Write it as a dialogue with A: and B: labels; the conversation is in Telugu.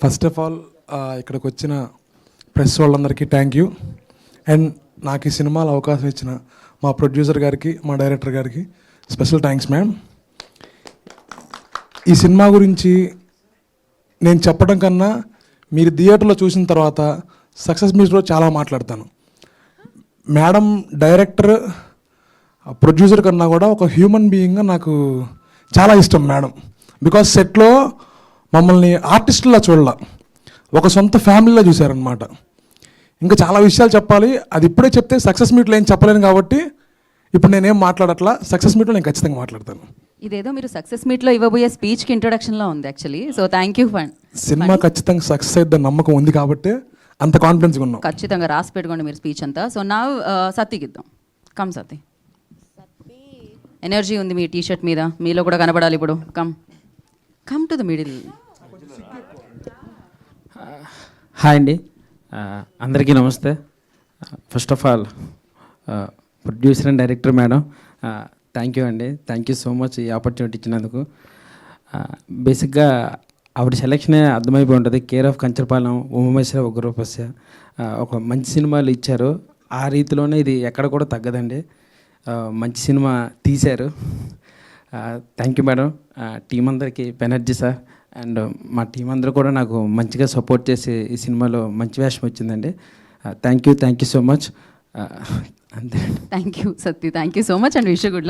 A: ఫస్ట్ ఆఫ్ ఆల్ ఇక్కడికి వచ్చిన ప్రెస్ వాళ్ళందరికీ థ్యాంక్ యూ. అండ్ నాకు ఈ సినిమాలో అవకాశం ఇచ్చిన మా ప్రొడ్యూసర్ గారికి, మా డైరెక్టర్ గారికి స్పెషల్ థ్యాంక్స్ మ్యామ్. ఈ సినిమా గురించి నేను చెప్పడం కన్నా మీరు థియేటర్లో చూసిన తర్వాత సక్సెస్ మీట్లో చాలా మాట్లాడతాను. మేడం డైరెక్టర్, ప్రొడ్యూసర్ కన్నా కూడా ఒక హ్యూమన్ బీయింగ్గా నాకు చాలా ఇష్టం మేడం. బికాస్ సెట్లో మమ్మల్ని ఆర్టిస్టులా చూడాల, ఒక సొంత ఫ్యామిలీలో చూశారనమాట. ఇంకా చాలా విషయాలు చెప్పాలి, అది ఇప్పుడే చెప్తే సక్సెస్ మీట్లో ఏం చెప్పలేను కాబట్టి ఇప్పుడు నేనేం మాట్లాడట్లా. సక్సెస్ మీట్లో నేను ఖచ్చితంగా మాట్లాడతాను.
B: ఇదేదో మీరు సక్సెస్ మీట్లో ఇవ్వబోయే స్పీచ్కి ఇంట్రొడక్షన్లో ఉంది actually. So thank you for
A: cinema ఖచ్చితంగా సక్సెస్ అయిద్దని నమ్మకం ఉంది కాబట్టి అంత కాన్ఫిడెన్స్గా ఉన్నాం.
B: ఖచ్చితంగా రాసి పెట్టుకోండి మీరు స్పీచ్ అంతా. సో నా సత్తికి ఇద్దాం. కమ్ సత్తి, ఎనర్జీ ఉంది మీ టీషర్ట్ మీద, మీలో కూడా కనబడాలి ఇప్పుడు. Come to the middle.
C: Hi అండి, అందరికీ నమస్తే. First of all producer and director madam thank you అండి, థ్యాంక్ యూ సో మచ్ ఈ ఆపర్చునిటీ ఇచ్చినందుకు. బేసిక్గా ఆవిడ సెలక్షనే అర్థమైపోయి ఉంటుంది. కేర్ ఆఫ్ కంచరపాలెం, ఉమామేశ్వర ఉగ్రరూపస్య, ఒక మంచి సినిమాలు ఇచ్చారు. ఆ రీతిలోనే ఇది ఎక్కడ కూడా తగ్గదండి. మంచి సినిమా తీశారు. Thank you madam. టీం అందరికీ బెనర్జీ సార్ అండ్ మా టీం అందరూ కూడా నాకు మంచిగా సపోర్ట్ చేసి ఈ సినిమాలో మంచి వేషం వచ్చిందండి. Thank you so much. అంతే.
B: Thank you Satti, thank you so much and wish good luck.